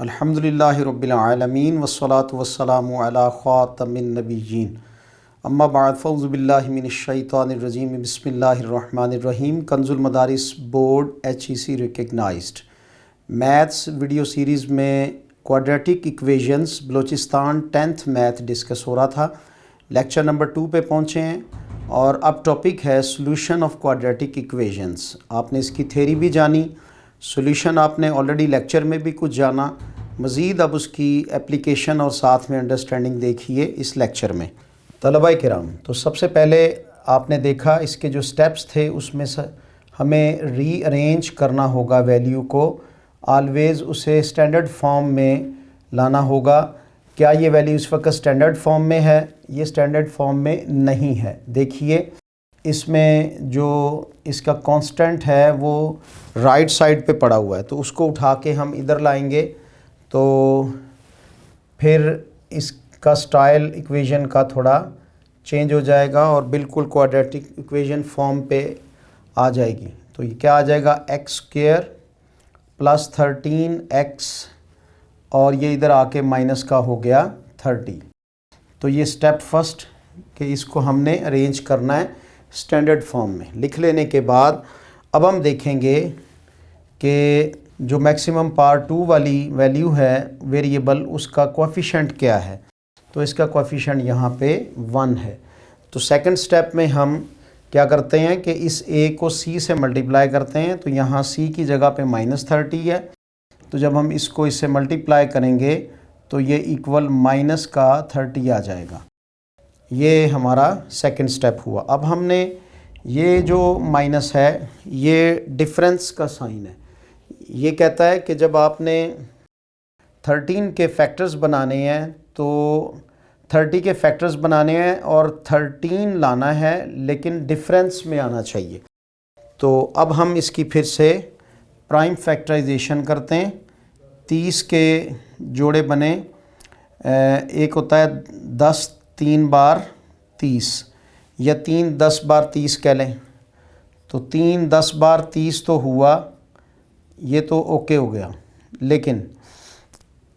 अल्हम्दुलिल्लाहि रब्बिल आलमीन वस्सलातु वस्सलामु अला ख़ातमिन नबिय्यीन अम्मा बाद फ़ऊज़ु बिल्लाहि मिनश शैतानिर रजीम बिस्मिल्लाहिर रहमानिर रहीम। कंजुल मदारिस बोर्ड HEC recognised maths video series में quadratic equations Balochistan 10th math discuss हो रहा था। लेक्चर नंबर 2 पे पहुँचे हैं और अब टॉपिक है सॉल्यूशन ऑफ क्वाड्रेटिक इक्वेशंस। आपने इसकी थ्योरी भी जानी, सॉल्यूशन आपने ऑलरेडी लेक्चर में भी कुछ जाना, मज़ीद अब उसकी एप्लीकेशन और साथ में अंडरस्टैंडिंग देखिए इस लेक्चर में। तलबा किराम, तो सबसे पहले आपने देखा इसके जो स्टेप्स थे उसमें से हमें रीअरेंज करना होगा वैल्यू को, ऑलवेज़ उसे स्टैंडर्ड फॉर्म में लाना होगा। क्या ये वैल्यू इस वक्त स्टैंडर्ड फॉर्म में है? ये स्टैंडर्ड फॉर्म में नहीं है। देखिए इसमें जो इसका कांस्टेंट है वो राइट साइड पे पड़ा हुआ है, तो उसको उठा के हम इधर लाएंगे तो फिर इसका स्टाइल इक्वेशन का थोड़ा चेंज हो जाएगा और बिल्कुल क्वाड्रेटिक इक्वेशन फॉर्म पे आ जाएगी। तो ये क्या आ जाएगा, एक्स स्क्वायर प्लस 13x और ये इधर आके माइनस का हो गया 30। तो ये स्टेप फर्स्ट कि इसको हमने अरेंज करना है स्टैंडर्ड फॉर्म में। लिख लेने के बाद अब हम देखेंगे कि जो मैक्सिमम पावर 2 वाली वैल्यू है वेरिएबल, उसका कोएफिशिएंट क्या है। तो इसका कोएफिशिएंट यहाँ पे 1 है। तो सेकंड स्टेप में हम क्या करते हैं कि इस a को c से मल्टीप्लाई करते हैं, तो यहाँ c की जगह पे -30 है। तो जब हम इसको इससे मल्टीप्लाई करेंगे तो ये इक्वल माइनस का 30 आ जाएगा। ये हमारा सेकंड स्टेप हुआ। अब हमने ये जो माइनस है ये डिफरेंस का साइन है। ये कहता है कि जब आपने 13 के फैक्टर्स बनाने हैं तो 30 के फैक्टर्स बनाने हैं और 13 लाना है, लेकिन डिफरेंस में आना चाहिए। तो अब हम इसकी फिर से प्राइम फैक्टराइजेशन करते हैं। 30 के जोड़े बने, एक होता है 10 3 बार 30 या 3 10 बार 30 कह लें। तो 3 10 बार 30 तो हुआ, ये तो ओके हो गया। लेकिन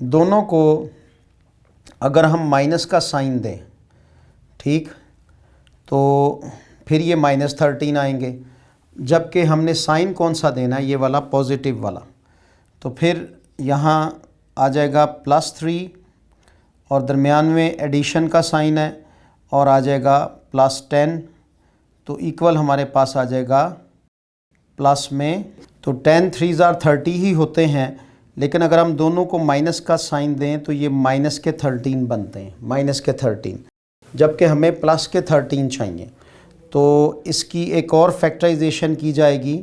दोनों को अगर हम माइनस का साइन दें, ठीक, तो फिर ये -13 आएंगे, जबकि हमने साइन कौन सा देना है, ये वाला पॉजिटिव वाला। तो फिर यहाँ आ जाएगा +3 और दरमियान में एडिशन का साइन है और आ जाएगा +10। तो इक्वल हमारे पास आ जाएगा प्लस में, तो 10 3 30 ही होते हैं। लेकिन अगर हम दोनों को माइनस का साइन दें तो ये माइनस के 13 बनते हैं, माइनस के 13, जबकि हमें प्लस के 13 चाहिए। तो इसकी एक और फैक्टराइजेशन की जाएगी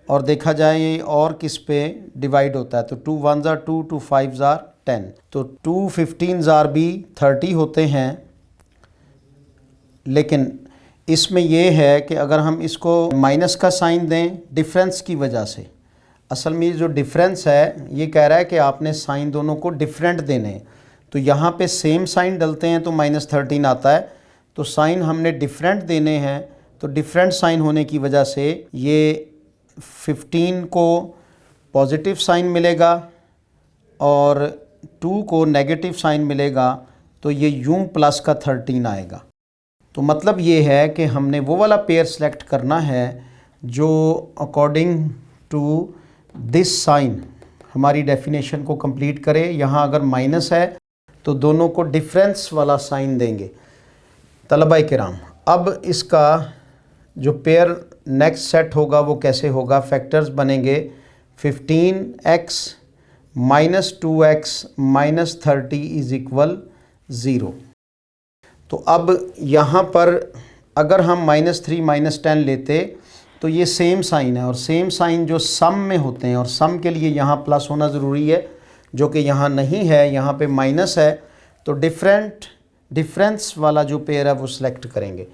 और देखा जाए ये और किस पे डिवाइड होता है। तो 2 1 2 2 5 10, तो 2 15 भी 30 होते हैं। लेकिन इसमें यह है कि अगर हम इसको माइनस का साइन दें डिफरेंस की वजह से, असल में जो डिफरेंस है ये कह रहा है कि आपने साइन दोनों को डिफरेंट देने हैं। तो यहाँ पे सेम साइन डलते हैं तो -13 आता है। तो साइन हमने डिफरेंट देने हैं, तो डिफरेंट साइन होने की वजह से ये 15 को पॉजिटिव साइन मिलेगा और 2 को नेगेटिव साइन मिलेगा। तो ये यूं प्लस का 13 आएगा। तो मतलब ये है कि हमने वो वाला पेयर सेलेक्ट करना है जो अकॉर्डिंग टू दिस साइन हमारी डेफिनेशन को कंप्लीट करे। यहाँ अगर माइनस है तो दोनों को डिफरेंस वाला साइन देंगे। तलबा किराम, अब इसका जो पेयर नेक्स्ट सेट होगा वो कैसे होगा, फैक्टर्स बनेंगे 15x -2x -30 = 0। तो अब यहाँ पर अगर हम -3 -10 लेते तो ये सेम साइन है, और सेम साइन जो सम में होते हैं, और सम के लिए यहाँ प्लस होना ज़रूरी है जो कि यहाँ नहीं है, यहाँ पे माइनस है। तो डिफरेंस वाला जो पेयर है वो सिलेक्ट करेंगे।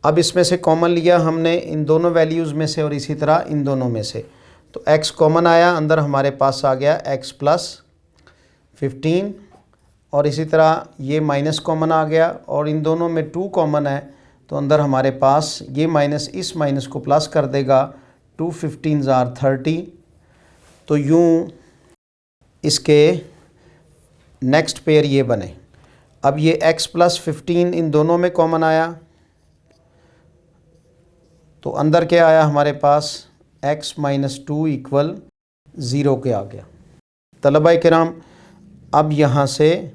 अब इसमें से कॉमन लिया हमने इन दोनों वैल्यूज़ में से और इसी तरह इन दोनों में से। तो x कॉमन आया, अंदर हमारे पास आ गया x + 15 और इसी तरह ये माइनस कॉमन आ गया और इन दोनों में 2 कॉमन है। तो अंदर हमारे पास ये माइनस इस माइनस को प्लस कर देगा, 2 15 30। तो यूँ इसके नेक्स्ट पेयर ये बने। अब ये x प्लस 15 इन दोनों में कॉमन आया, तो अंदर क्या आया हमारे पास, x माइनस 2 इक्वल 0 के आ गया। तलबाए किराम, अब यहाँ से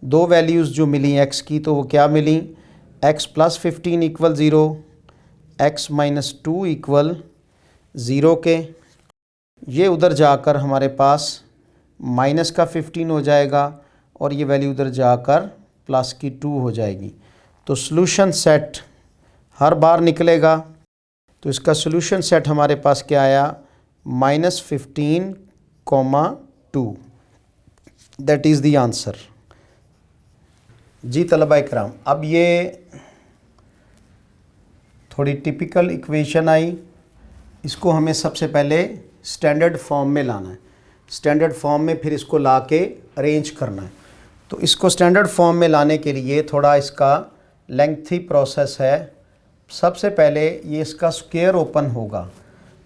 दो वैल्यूज़ जो मिली x की, तो वो क्या मिली, x plus 15 equal 0, x minus 2 equal 0 के। ये उधर जाकर हमारे पास माइनस का 15 हो जाएगा और ये वैल्यू उधर जाकर प्लस की 2 हो जाएगी। तो सॉल्यूशन सेट हर बार निकलेगा, तो इसका सॉल्यूशन सेट हमारे पास क्या आया, -15, 2। That is the answer. जी तलबा इकराम, अब ये थोड़ी टिपिकल इक्वेशन आई, इसको हमें सबसे पहले स्टैंडर्ड फॉर्म में लाना है। स्टैंडर्ड फॉर्म में फिर इसको ला के अरेंज करना है। तो इसको स्टैंडर्ड फॉर्म में लाने के लिए थोड़ा इसका लेंथी प्रोसेस है। सबसे पहले ये इसका स्क्वायर ओपन होगा।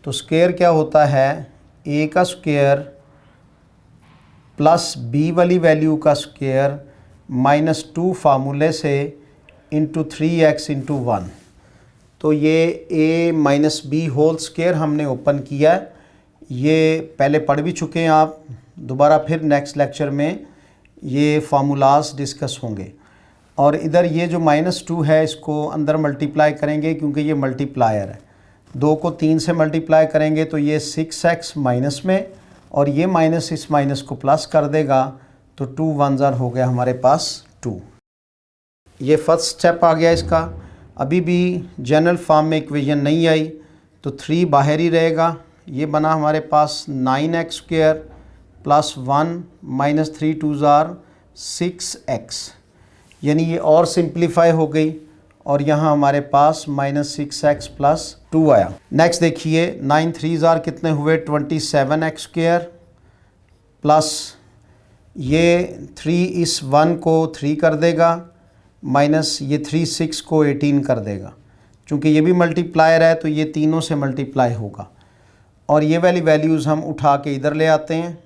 तो स्क्वायर क्या होता है, a का स्क्वायर प्लस b वाली वैल्यू का स्क्वायर -2 फार्मूले से इंटू 3x इंटू 1। तो ये a minus B whole square हमने ओपन किया है। ये पहले पढ़ भी चुके हैं आप, दोबारा फिर नेक्स्ट लेक्चर में ये फार्मूलाज डिस्कस होंगे। और इधर ये जो -2 है इसको अंदर मल्टीप्लाई करेंगे, क्योंकि ये मल्टीप्लायर है। 2 को 3 से मल्टीप्लाई करेंगे तो ये 6x माइनस में, और ये माइनस इस माइनस को प्लस कर देगा, तो 2 1 हो गया हमारे पास 2। ये फर्स्ट स्टेप आ गया इसका। अभी भी जनरल फॉर्म में इक्वेशन नहीं आई, तो 3 बाहर ही रहेगा। ये बना हमारे पास 9x² प्लस 1 माइनस 3 2 6x, यानी ये और सिंप्लीफाई हो गई, और यहाँ हमारे पास -6x प्लस 2 आया। नेक्स्ट देखिए, 9 3 कितने हुए, 27x² प्लस ये 3 इस 1 को 3 कर देगा, माइनस ये 3 6 को 18 कर देगा। चूँकि ये भी मल्टीप्लायर है तो ये तीनों से मल्टीप्लाई होगा, और ये वाली वैल्यूज़ हम उठा के इधर ले आते हैं।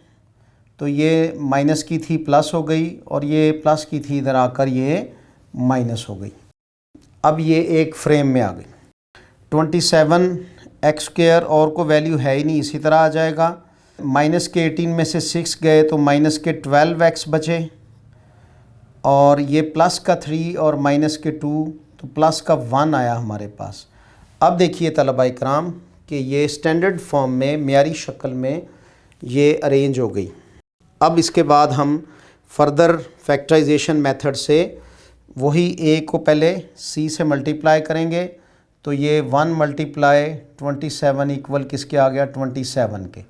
तो ये माइनस की थी प्लस हो गई, और ये प्लस की थी इधर आकर ये माइनस हो गई। अब ये एक फ्रेम में आ गई। 27x² और को वैल्यू है ही नहीं, इसी तरह आ जाएगा। माइनस के 18 में से 6 गए तो माइनस के 12x बचे, और ये प्लस का 3 और माइनस के 2, तो प्लस का 1 आया हमारे पास। अब देखिए तलबा इकराम कि ये स्टैंडर्ड फॉर्म में म्यारी शक्ल में ये अरेंज हो गई। अब इसके बाद हम फर्दर फैक्टराइजेशन मेथड से वही a को पहले c से मल्टीप्लाई करेंगे, तो ये 1 मल्टीप्लाई 27 इक्वल किसके आ गया, 27 के।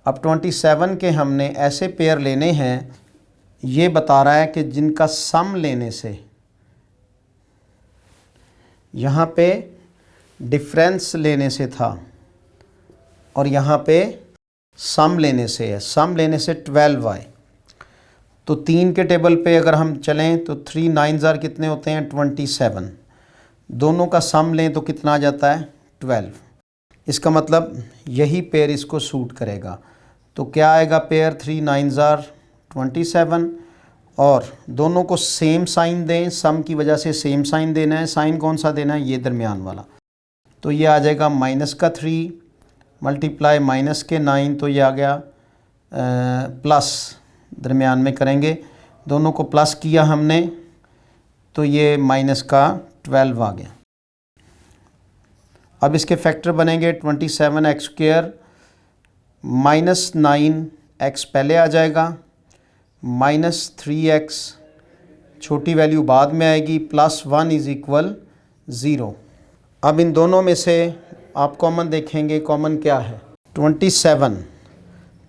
अब 27 के हमने ऐसे पेयर लेने हैं, ये बता रहा है कि जिनका सम लेने से यहाँ पे डिफरेंस लेने से था, और यहाँ पे सम लेने से है। सम लेने से 12 आए, तो 3 के टेबल पे अगर हम चलें तो 3 9 कितने होते हैं, 27। दोनों का सम लें तो कितना आ जाता है, 12। इसका मतलब यही पेयर इसको सूट करेगा। तो क्या आएगा पेयर, 3 9 27, और दोनों को सेम साइन दें। सम की वजह से सेम साइन देना है। साइन कौन सा देना है, ये दरमियान वाला। तो ये आ जाएगा माइनस का 3 मल्टीप्लाई माइनस के 9, तो ये आ गया प्लस, दरमियान में करेंगे, दोनों को प्लस किया हमने, तो ये माइनस का 12 आ गया। अब इसके फैक्टर बनेंगे 27x² माइनस 9x पहले आ जाएगा, माइनस 3x छोटी वैल्यू बाद में आएगी, प्लस 1 इज़ इक्वल 0। अब इन दोनों में से आप कॉमन देखेंगे, कॉमन क्या है, 27।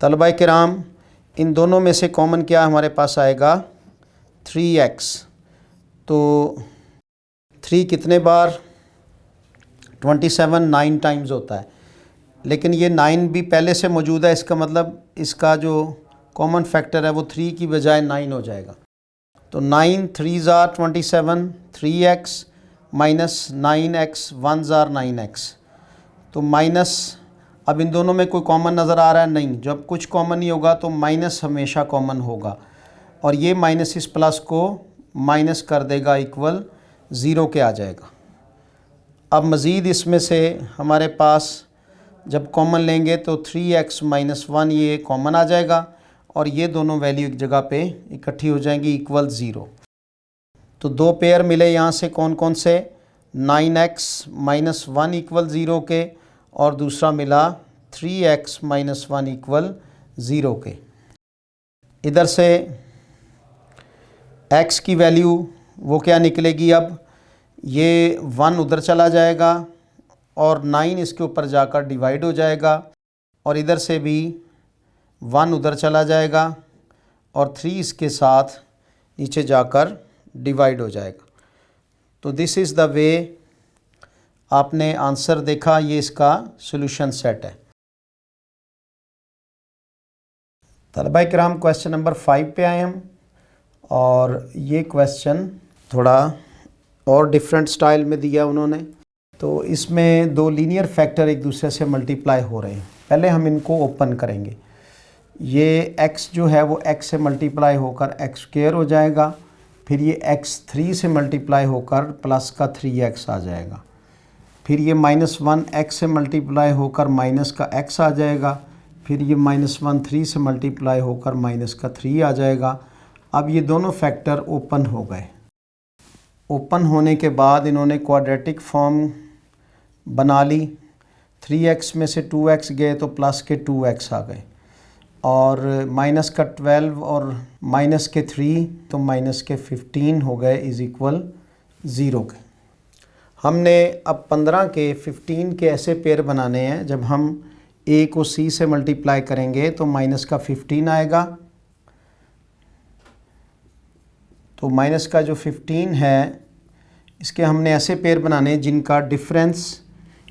तलबा किराम, इन दोनों में से कॉमन क्या हमारे पास आएगा, 3x। तो 3 कितने बार, 27 9 टाइम्स होता है, लेकिन ये 9 भी पहले से मौजूद है। इसका मतलब इसका जो कॉमन फैक्टर है वो 3 की बजाय 9 हो जाएगा। तो 9 3 27, 3x माइनस 9x 1 9x, तो माइनस। अब इन दोनों में कोई कॉमन नज़र आ रहा है, नहीं। जब कुछ कॉमन नहीं होगा तो माइनस हमेशा कॉमन होगा। और ये माइनस इस प्लस को माइनस कर देगा, इक्वल 0 के आ जाएगा। अब मज़ीद इसमें से हमारे पास जब कॉमन लेंगे तो 3x माइनस 1 ये कॉमन आ जाएगा और ये दोनों वैल्यू एक जगह पे इकट्ठी हो जाएंगी, इक्वल 0। तो दो पेयर मिले यहाँ से, कौन कौन से, 9x माइनस 1 इक्वल 0 के, और दूसरा मिला 3x माइनस 1 इक्वल 0 के। इधर से x की वैल्यू वो क्या निकलेगी, अब ये 1 उधर चला जाएगा और 9 इसके ऊपर जाकर डिवाइड हो जाएगा, और इधर से भी 1 उधर चला जाएगा और 3 इसके साथ नीचे जाकर डिवाइड हो जाएगा। तो दिस इज़ द वे आपने आंसर देखा, ये इसका सॉल्यूशन सेट है। तलबा किराम क्वेश्चन नंबर 5 पे आए हम, और ये क्वेश्चन थोड़ा और डिफरेंट स्टाइल में दिया उन्होंने। तो इसमें दो लीनियर फैक्टर एक दूसरे से मल्टीप्लाई हो रहे हैं। पहले हम इनको ओपन करेंगे। ये x जो है वो x से मल्टीप्लाई होकर x² हो जाएगा, फिर ये x3 से मल्टीप्लाई होकर प्लस का 3x आ जाएगा, फिर ये -1 x से मल्टीप्लाई होकर माइनस का x आ जाएगा, फिर ये -1 3 से मल्टीप्लाई होकर माइनस का 3 आ जाएगा। अब ये दोनों फैक्टर ओपन हो गए। ओपन होने के बाद इन्होंने क्वाड्रेटिक फॉर्म बना ली। 3x में से 2x गए तो प्लस के 2x आ गए, और माइनस का 12 और माइनस के 3 तो माइनस के 15 हो गए, इज़ इक्वल 0 के। हमने अब 15 के 15 के ऐसे पेयर बनाने हैं, जब हम a को c से मल्टीप्लाई करेंगे तो माइनस का 15 आएगा। तो माइनस का जो 15 है इसके हमने ऐसे पेयर बनाने जिनका डिफरेंस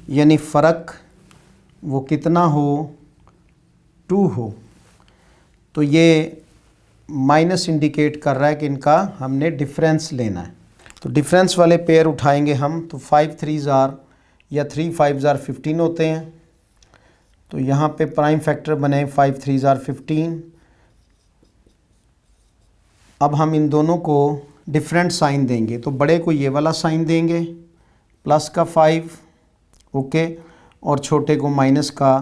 यानी फ़र्क वो कितना हो, 2 हो। तो ये माइनस इंडिकेट कर रहा है कि इनका हमने डिफरेंस लेना है। तो डिफरेंस वाले पेयर उठाएंगे हम, तो 5 3 या 3 5 15 होते हैं। तो यहाँ पे प्राइम फैक्टर बने 5 3 15। अब हम इन दोनों को डिफरेंट साइन देंगे। तो बड़े को ये वाला साइन देंगे, प्लस का 5, ओके, और छोटे को माइनस का।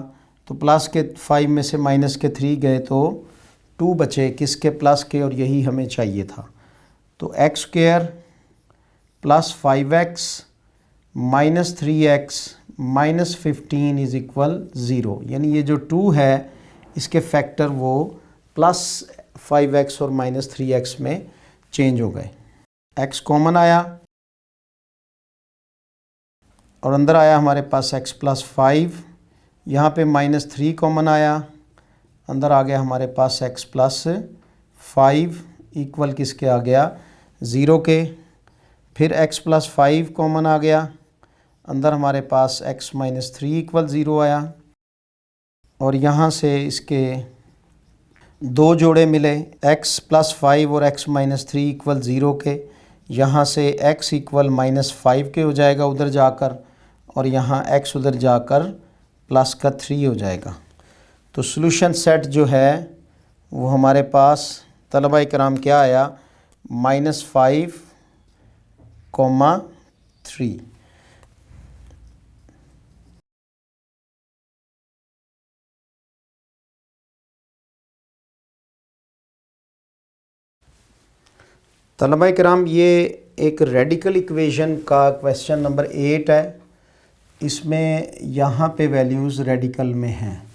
तो प्लस के 5 में से माइनस के 3 गए तो 2 बचे, किसके, प्लस के, और यही हमें चाहिए था। तो x² plus 5x minus 3x minus 15 is equal 0। यानी ये जो 2 है इसके फैक्टर वो प्लस 5x और माइनस 3x में चेंज हो गए। x कॉमन आया और अंदर आया हमारे पास x प्लस 5। यहाँ पे माइनस 3 कॉमन आया, अंदर आ गया हमारे पास x प्लस 5 इक्वल किसके आ गया, 0 के। फिर x प्लस 5 कॉमन आ गया, अंदर हमारे पास x माइनस 3 इक्वल 0 आया, और यहाँ से इसके दो जोड़े मिले, x प्लस 5 और x माइनस 3 इक्वल 0 के। यहाँ से x इक्वल माइनस 5 के हो जाएगा उधर जाकर, और यहाँ x उधर जाकर प्लस का 3 हो जाएगा। तो सॉल्यूशन सेट जो है वो हमारे पास तलबा इकराम क्या आया, -5, 3। तलबा किराम ये एक रेडिकल इक्वेशन का क्वेश्चन नंबर 8 है। इसमें यहाँ पे वैल्यूज़ रेडिकल में हैं,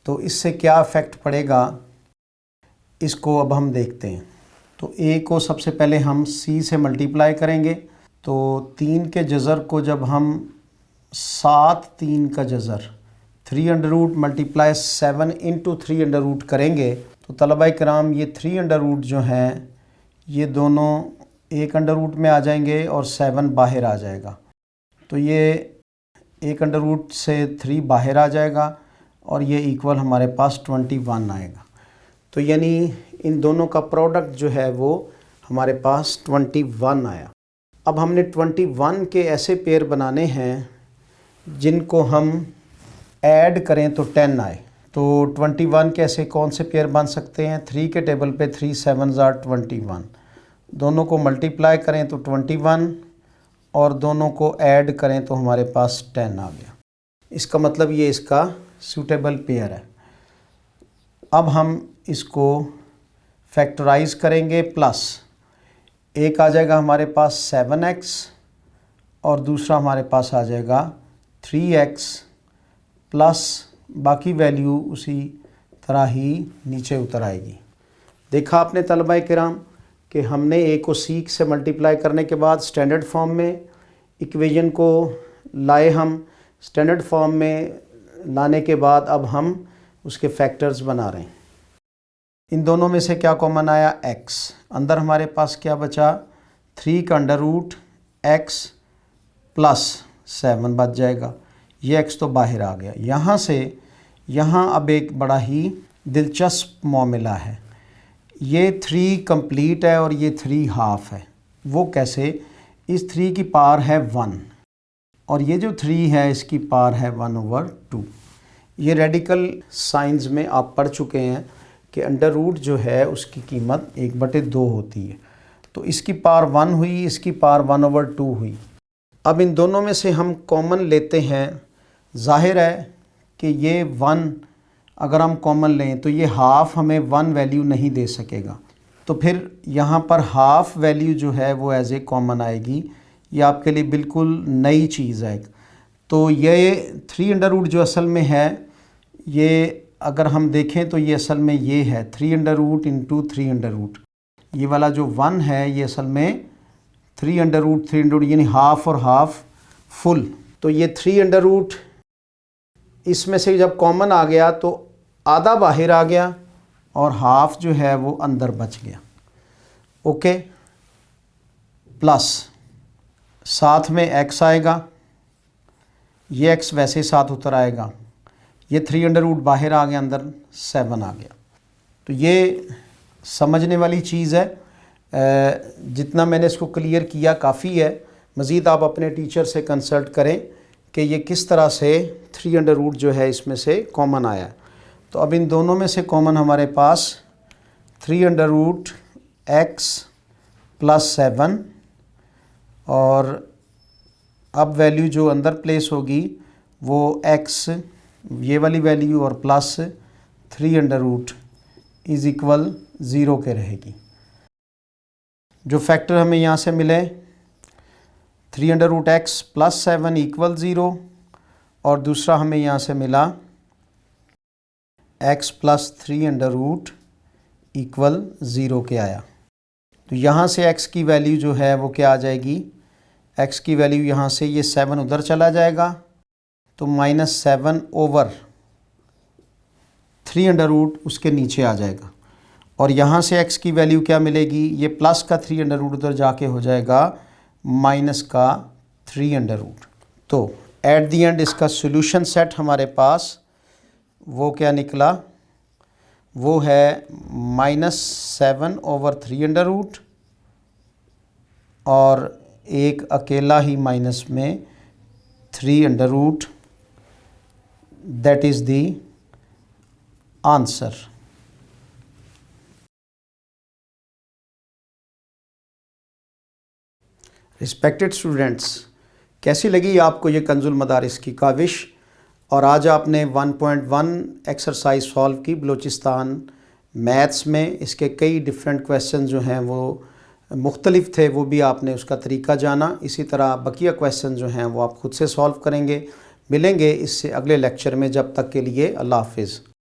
तो इससे क्या इफ़ेक्ट पड़ेगा इसको अब हम देखते हैं। तो a को सबसे पहले हम c से मल्टीप्लाई करेंगे। तो 3 के जज़र को जब हम 7 3 का जज़र 3 under root multiply 7 into 3 under root करेंगे, तो तलबा किराम ये 3 अंडर रूट जो हैं ये दोनों एक अंडर रूट में आ जाएंगे और 7 बाहर आ जाएगा। तो ये एक अंडर रूट से 3 बाहर आ जाएगा और ये इक्वल हमारे पास 21 आएगा। तो यानी इन दोनों का प्रोडक्ट जो है वो हमारे पास 21 आया। अब हमने 21 के ऐसे पेयर बनाने हैं जिनको हम ऐड करें तो 10 आए। तो 21 कैसे कौन से पेयर बन सकते हैं? 3 के टेबल पे 3 7s are 21, दोनों को मल्टीप्लाई करें तो 21 और दोनों को ऐड करें तो हमारे पास 10 आ गया। इसका मतलब ये इसका सूटेबल पेयर है। अब हम इसको फैक्टराइज करेंगे, प्लस एक आ जाएगा हमारे पास 7x और दूसरा हमारे पास आ जाएगा 3x प्लस बाकी वैल्यू उसी तरह ही नीचे उतर आएगी। देखा आपने तलबा किराम कि हमने a को c से मल्टीप्लाई करने के बाद स्टैंडर्ड फॉर्म में इक्वेशन को लाए, हम स्टैंडर्ड फॉर्म में लाने के बाद अब हम उसके फैक्टर्स बना रहे हैं। इन दोनों में से क्या कॉमन आया? x। अंदर हमारे पास क्या बचा? 3 का अंडर रूट x प्लस 7 बच जाएगा। ये x तो बाहर आ गया। यहाँ से यहाँ अब एक बड़ा ही दिलचस्प मामला है। ये 3 कंप्लीट है और ये 3 हाफ है। वो कैसे? इस 3 की पावर है 1 और ये जो 3 है इसकी पावर है 1/2। ये रेडिकल साइंस में आप पढ़ चुके हैं कि अंडर रूट जो है उसकी कीमत 1/2 होती है। तो इसकी पावर 1 हुई, इसकी पावर 1/2 हुई। अब इन दोनों में से हम कॉमन लेते हैं। ज़ाहिर है कि ये 1 अगर हम कॉमन लें तो ये हाफ़ हमें 1 वैल्यू नहीं दे सकेगा, तो फिर यहाँ पर हाफ़ वैल्यू जो है वो एज ए कॉमन आएगी। ये आपके लिए बिल्कुल नई चीज़ है। तो ये 3 जो असल में है, ये अगर हम देखें तो ये असल में ये है 3 इंटू 3 ये वाला जो 1 है ये असल में 3 यानी हाफ़ और हाफ़ फुल। तो ये 3 इसमें से जब कॉमन आ गया तो आधा बाहर आ गया और हाफ़ जो है वो अंदर बच गया। ओके, प्लस साथ में x आएगा, ये x वैसे साथ उतर आएगा। ये 3 बाहर आ गया, अंदर 7 आ गया। तो ये समझने वाली चीज़ है। जितना मैंने इसको क्लियर किया काफ़ी है। मज़ीद आप अपने टीचर से कंसल्ट करें कि ये किस तरह से 3 जो है इसमें से कॉमन आया है। तो अब इन दोनों में से कॉमन हमारे पास 3x प्लस 7 और अब वैल्यू जो अंदर प्लेस होगी वो x ये वाली वैल्यू और प्लस 3 इज़ इक्वल 0 के रहेगी। जो फैक्टर हमें यहाँ से मिले 3x प्लस 7 इक्वल 0 और दूसरा हमें यहाँ से मिला x प्लस 3 इक्वल 0 के आया। तो यहाँ से x की वैल्यू जो है वो क्या आ जाएगी? x की वैल्यू यहाँ से ये 7 उधर चला जाएगा तो -7/3 उसके नीचे आ जाएगा। और यहाँ से x की वैल्यू क्या मिलेगी? ये प्लस का 3 उधर जाके हो जाएगा माइनस का 3। तो एट दी एंड इसका सॉल्यूशन सेट हमारे पास वो क्या निकला? वो है -7/3 और एक अकेला ही माइनस में 3। That is the answer. Respected students, कैसी लगी आपको ये कंजुल मदारिस की काविश? और आज आपने 1.1 एक्सरसाइज सॉल्व की बलूचिस्तान मैथ्स में। इसके कई डिफरेंट क्वेश्चन जो हैं वो मुख्तलिफ थे, वो भी आपने उसका तरीका जाना। इसी तरह बकिया क्वेश्चन जो हैं वो आप ख़ुद से सॉल्व करेंगे। मिलेंगे इससे अगले लेक्चर में, जब तक के लिए अल्लाह हाफ़िज़।